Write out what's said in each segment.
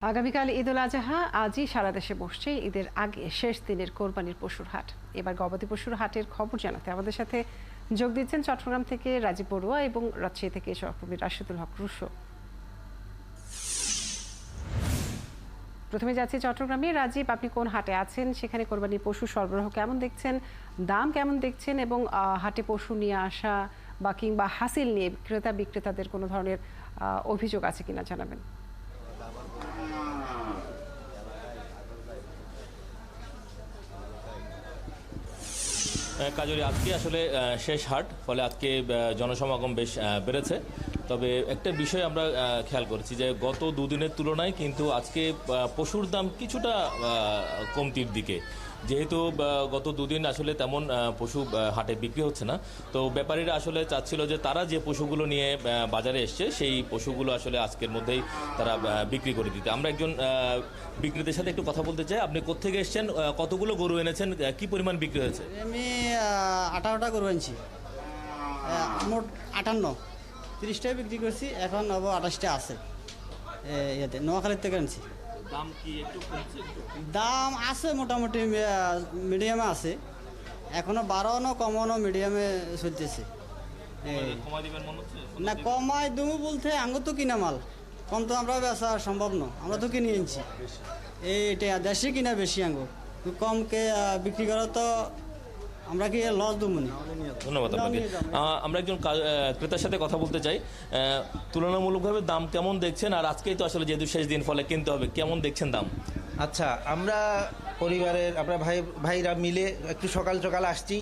আগামীকাল ঈদুল আজহা আজই সারা দেশে বসছে ঈদের আগে শেষ দিনের কোরবানির পশুর হাট। এবার গবাদি পশুর হাটের খবর জানাতে আমাদের সাথে যোগ দিচ্ছেন চট্টগ্রাম থেকে রাজীব বড়ুয়া এবং রাজশাহী থেকে সহকর্মী রাশিদুল হক রুশো। প্রথমে যাচ্ছি চট্টগ্রামে। রাজীব, আপনি কোন হাটে আছেন? সেখানে কোরবানির পশু সরবরাহ কেমন দেখছেন, দাম কেমন দেখছেন এবং হাটে পশু নিয়ে আসা বা কিংবা হাসিল নিয়ে ক্রেতা বিক্রেতাদের কোনো ধরনের অভিযোগ আছে কিনা জানাবেন। কাজরি আজকে আসলে শেষ হাট, ফলে আজকে জনসমাগম বেশ বেড়েছে। তবে একটা বিষয় আমরা খেয়াল করেছি যে গত দুদিনের তুলনায় কিন্তু আজকে পশুর দাম কিছুটা কমতির দিকে, যেহেতু গত দুদিন আসলে তেমন পশু হাটে বিক্রি হচ্ছে না। তো ব্যাপারীরা আসলে চাচ্ছিল যে তারা যে পশুগুলো নিয়ে বাজারে এসছে সেই পশুগুলো আসলে আজকের মধ্যেই তারা বিক্রি করে দিতে। আমরা একজন বিক্রেতার সাথে একটু কথা বলতে চাই। আপনি কোত্থেকে এসছেন, কতগুলো গরু এনেছেন, কি পরিমাণ বিক্রি হয়েছে? আমি 18টা গরু আনছি, মোট 58, 30টায় বিক্রি করছি, এখন আবার 28টা আছে। ইয়েতে নোয়াখালীর থেকে আনছি। দাম কি একটু কমছে? দাম আছে মোটামুটি মিডিয়ামে আছে, এখনো বাড়ানো কমানো মিডিয়ামে চলতেছে। না কমাই দেবো বলতে আঙ্গুর তো কিনা মাল, কম তো আমরা বেচা সম্ভব না, আমরা তো কিনে আনছি। এইটা দেশে কিনা বেশি আঙ্গুর, কমকে বিক্রি করা তো আমরা কি লস দেবো না। ধন্যবাদ আপনাকে। আমরা একজন ক্রেতার সাথে কথা বলতে চাই। তুলনামূলকভাবে দাম কেমন দেখছেন, আর আজকেই তো আসলে যেহেতু শেষ দিন ফলে কিনতে হবে, কেমন দেখছেন দাম? আচ্ছা, আমরা পরিবারের ভাইরা মিলে একটু সকাল সকাল আসছি,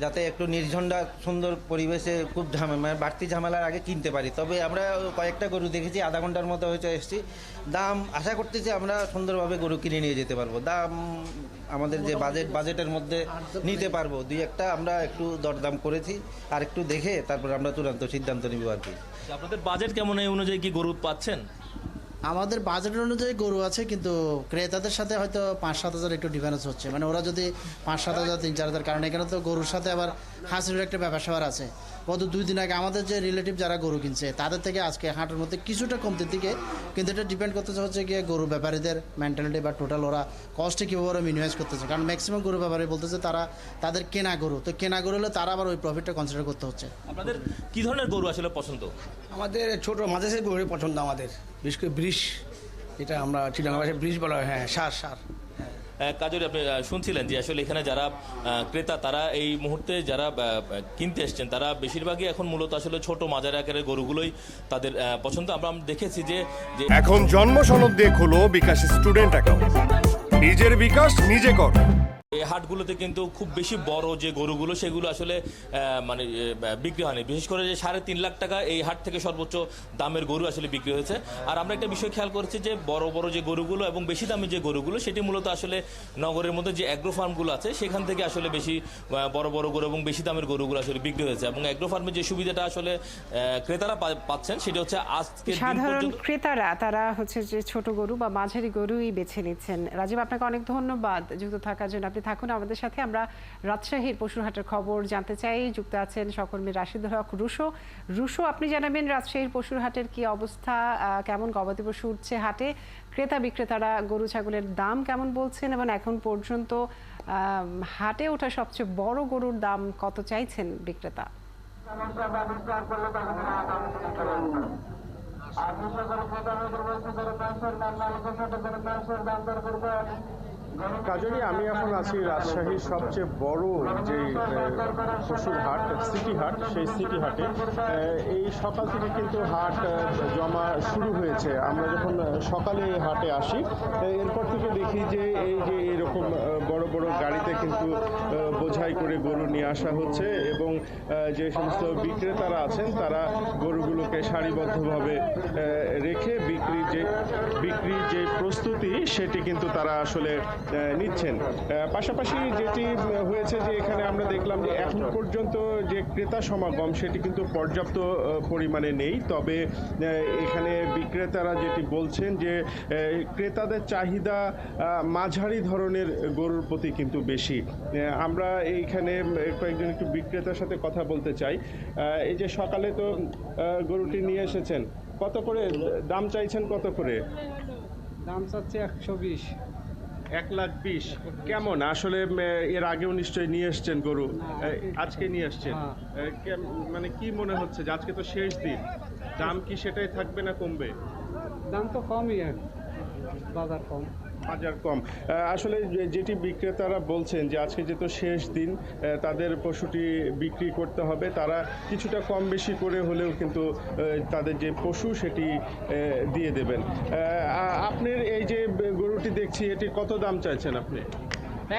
যাতে একটু নির্ঝঞ্ঝা সুন্দর পরিবেশে খুব মানে বাড়তি ঝামেলার আগে কিনতে পারি। তবে আমরা কয়েকটা গরু দেখেছি, আধা ঘন্টার মতো হয়েছে এসেছি। দাম আশা করতেছি আমরা সুন্দরভাবে গরু কিনে নিয়ে যেতে পারবো। দাম আমাদের যে বাজেটের মধ্যে নিতে পারবো। দুই একটা আমরা একটু দরদাম করেছি, আর একটু দেখে তারপর আমরা চূড়ান্ত সিদ্ধান্ত নিব আর কি। আপনাদের বাজেট কেমন, এই অনুযায়ী কি গরু পাচ্ছেন? আমাদের বাজেট অনুযায়ী গরু আছে, কিন্তু ক্রেতাদের সাথে হয়তো 5-7 হাজার একটু ডিফারেন্স হচ্ছে। মানে ওরা যদি 5-7 হাজার 3-4 হাজার, কারণ এখানে তো গরুর সাথে আবার হাসির একটা ব্যাপার স্যাপার আছে। গত 2 দিন আগে আমাদের যে রিলেটিভ যারা গরু কিনছে তাদের থেকে আজকে হাটের মধ্যে কিছুটা কমতির দিকে, কিন্তু এটা ডিপেন্ড করতেছে হচ্ছে গিয়ে গরু ব্যাপারীদের মেন্টালিটি বা টোটাল ওরা কস্টে কীভাবে ওরা মিনিমাইজ করতেছে। কারণ ম্যাক্সিমাম গরু ব্যাপারী বলতেছে তারা তাদের কেনা গরু, তো কেনা গরু হলে তারা আবার ওই প্রফিটটা কনসিডার করতে হচ্ছে। আপনাদের কি ধরনের গরু আসলে পছন্দ? আমাদের ছোট মাঝারি গরু পছন্দ, আমাদের বিশেষ করে ব্রিজ, এটা আমরা চিটাগাং ভাষায় ব্রিজ বলা হয়। হ্যাঁ, সার। কাজরি, আপনি শুনছিলেন যে আসলে এখানে যারা ক্রেতা তারা এই মুহূর্তে যারা কিনতে এসছেন তারা বেশিরভাগই এখন মূলত আসলে ছোট মাঝারি আকারের গরুগুলোই তাদের পছন্দ। আমরা দেখেছি যে এখন জন্ম সনদ দিয়ে খোলো বিকাশ স্টুডেন্ট অ্যাকাউন্ট, নিজের বিকাশ নিজে কর। এই হাটগুলোতে কিন্তু খুব বেশি বড় যে গরুগুলো সেগুলো আসলে মানে বিক্রি হয়নি। বিশেষ করে যে 3.5 লাখ টাকা এই হাট থেকে সর্বোচ্চ দামের গরু আসলে বিক্রি হয়েছে। আর আমরা একটা বিষয় খেয়াল করেছি যে বড় বড় যে গরুগুলো এবং বেশি দামি যে গরুগুলো সেটি মূলত আসলে নগরের মধ্যে যে অ্যাগ্রো ফার্মগুলো আছে সেখান থেকে আসলে বেশি বড় বড় গরু এবং বেশি দামের গরুগুলো আসলে বিক্রি হয়েছে। এবং অ্যাগ্রো ফার্মের যে সুবিধাটা আসলে ক্রেতারা পাচ্ছেন সেটা হচ্ছে আজকে সাধারণ ক্রেতারা তারা হচ্ছে যে ছোট গরু বা মাঝারি গরুই বেছে নিচ্ছেন। রাজীব, আপনাকে অনেক ধন্যবাদ যুক্ত থাকার জন্য। আপনি থাকুন আমাদের সাথে। আমরা রাজশাহীর পশুর হাটের খবর জানতে চাই। যুক্ত আছেন সহকর্মী রাশিদুল হক রুশো। আপনি জানাবেন রাজশাহীর পশুর হাটের কি অবস্থা, কেমন গবাদি পশু উঠছে হাটে, ক্রেতা বিক্রেতারা গরু ছাগলের দাম কেমন বলছেন এবং এখন পর্যন্ত হাটে ওঠা সবচেয়ে বড় গরুর দাম কত চাইছেন বিক্রেতা? কাজলি, আমি এখন আছি রাজশাহীর সবচেয়ে বড় যে পশুর হাট, সিটি হাট, সেই সিটি হাটে। এই সকাল থেকে কিন্তু হাট জমা শুরু হয়েছে। আমরা যখন সকালে হাটে আসি এরপর থেকে দেখি যে এই যে এরকম বড় বড় গাড়িতে কিন্তু বোঝাই করে গরু নিয়ে আসা হচ্ছে এবং যে সমস্ত বিক্রেতারা আছেন তারা গরুগুলোকে সারিবদ্ধভাবে রেখে বিক্রির যে প্রস্তুতি সেটি কিন্তু তারা আসলে নিচ্ছেন। পাশাপাশি যেটি হয়েছে যে এখানে আমরা দেখলাম যে এখন পর্যন্ত যে ক্রেতা সমাগম সেটি কিন্তু পর্যাপ্ত পরিমাণে নেই। তবে এখানে বিক্রেতারা যেটি বলছেন যে ক্রেতাদের চাহিদা মাঝারি ধরনের গরুর প্রতি কিন্তু বেশি। আমরা এইখানে কয়েকজন একটু বিক্রেতার সাথে কথা বলতে চাই। এই যে সকালে তো গরুটি নিয়ে এসেছেন, কত করে দাম চাইছেন, কত করে? দাম চাচ্ছে 120। 1,20,000 কেমন আসলে এর আগেও নিশ্চয়ই নিয়ে এসছেন গরু, আজকে নিয়ে এসছেন, মানে কি মনে হচ্ছে যে আজকে তো শেষ দিন, দাম কি সেটাই থাকবে না কমবে? দাম তো কমই, বাজার কম। বাজার কম। আসলে যেটি বিক্রেতারা বলছেন যে আজকে যেহেতু শেষ দিন, তাদের পশুটি বিক্রি করতে হবে, তারা কিছুটা কম বেশি করে হলেও কিন্তু তাদের যে পশু সেটি দিয়ে দেবেন। আপনার এই যে গরুটি দেখছি, এটি কত দাম চাইছেন আপনি?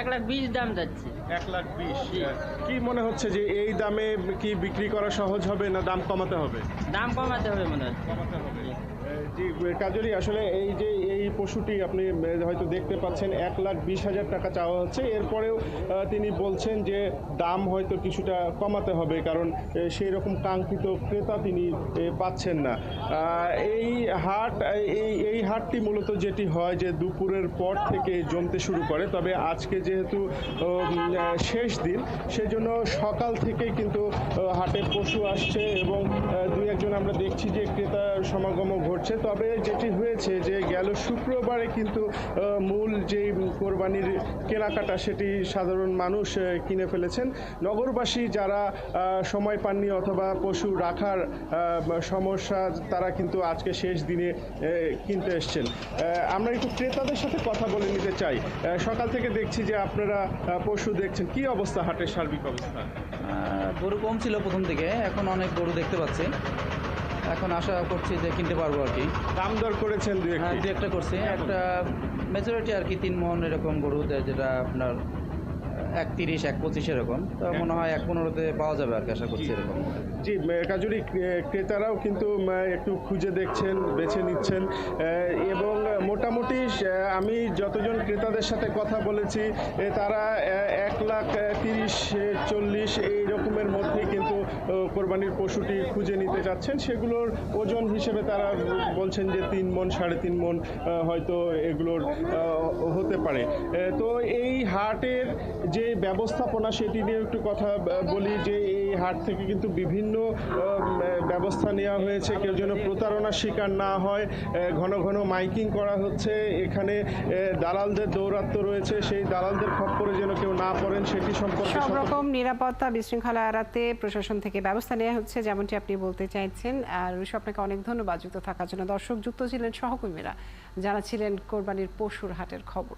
1,20,000 দাম যাচ্ছে। 1,20,000। কি মনে হচ্ছে যে এই দামে কি বিক্রি করা সহজ হবে না দাম কমাতে হবে? দাম কমাতে হবে মনে হয়। কমাতে হবে। জি কাজরি, আসলে এই যে এই পশুটি আপনি হয়তো দেখতে পাচ্ছেন 1,20,000 টাকা চাওয়া হচ্ছে, এরপরেও তিনি বলছেন যে দাম হয়তো কিছুটা কমাতে হবে, কারণ সেই রকম কাঙ্ক্ষিত ক্রেতা তিনি পাচ্ছেন না। এই হাট এই হাটটি মূলত যেটি হয় যে দুপুরের পর থেকে জমতে শুরু করে, তবে আজকে যেহেতু শেষ দিন সেজন্য সকাল থেকেই কিন্তু হাটে পশু আসছে এবং দুই একজন আমরা দেখছি যে ক্রেতা সমাগমও ঘটছে। তবে যেটি হয়েছে যে গেল শুক্রবারে কিন্তু মূল যে কোরবানির কেনাকাটা সেটি সাধারণ মানুষ কিনে ফেলেছেন। নগরবাসী যারা সময় পাননি অথবা পশু রাখার সমস্যা, তারা কিন্তু আজকে শেষ দিনে কিনতে এসছেন। আমরা একটু ক্রেতাদের সাথে কথা বলে নিতে চাই। সকাল থেকে দেখছি যে আপনারা পশু দেখছেন, কি অবস্থা হাটের সার্বিক অবস্থা? গরু কম ছিল প্রথম দিকে, এখন অনেক গরু দেখতে পাচ্ছি, এখন আশা করছি যে কিনতে পারবো আর কি। দাম দর করেছেন দু একটা করছি, একটা মেজরিটি আর কি 3 মণ এরকম গরু, যেটা আপনার 1,30, 1,25 এরকম, তো মনে হয় 1,15-তে পাওয়া যাবে আর কি, আশা করছি এরকম। জি কাজুরি, ক্রেতারাও কিন্তু একটু খুঁজে দেখছেন, বেছে নিচ্ছেন এবং মোটামুটি আমি যতজন ক্রেতাদের সাথে কথা বলেছি তারা 1,30,40 এই রকমের মধ্যে কিন্তু কোরবানির পশুটি খুঁজে নিতে চাচ্ছেন। সেগুলোর ওজন হিসেবে তারা বলছেন যে 3 মণ 3.5 মণ হয়তো এগুলোর হতে পারে। তো এই হাটের যে ব্যবস্থাপনা সেটি নিয়ে একটু কথা বলি, যে এই হাট থেকে কিন্তু বিভিন্ন ব্যবস্থা নেওয়া হয়েছে, কেউ যেন প্রতারণার শিকার না হয়। ঘন ঘন মাইকিং করা হচ্ছে, এখানে দালালদের দৌরাত্ম্য রয়েছে, সেই দালালদের খপ্পরে যেন কেউ না পড়েন সেটি সম্পর্কে সব রকম নিরাপত্তা বিশৃঙ্খলা এড়াতে প্রশাসন থেকে ব্যবস্থা নেওয়া হচ্ছে, যেমনটি আপনি বলতে চাইছেন। আর আপনাকে অনেক ধন্যবাদ যুক্ত থাকার জন্য। দর্শক, যুক্ত ছিলেন সহকর্মীরা, জানাচ্ছিলেন কোরবানির পশুর হাটের খবর।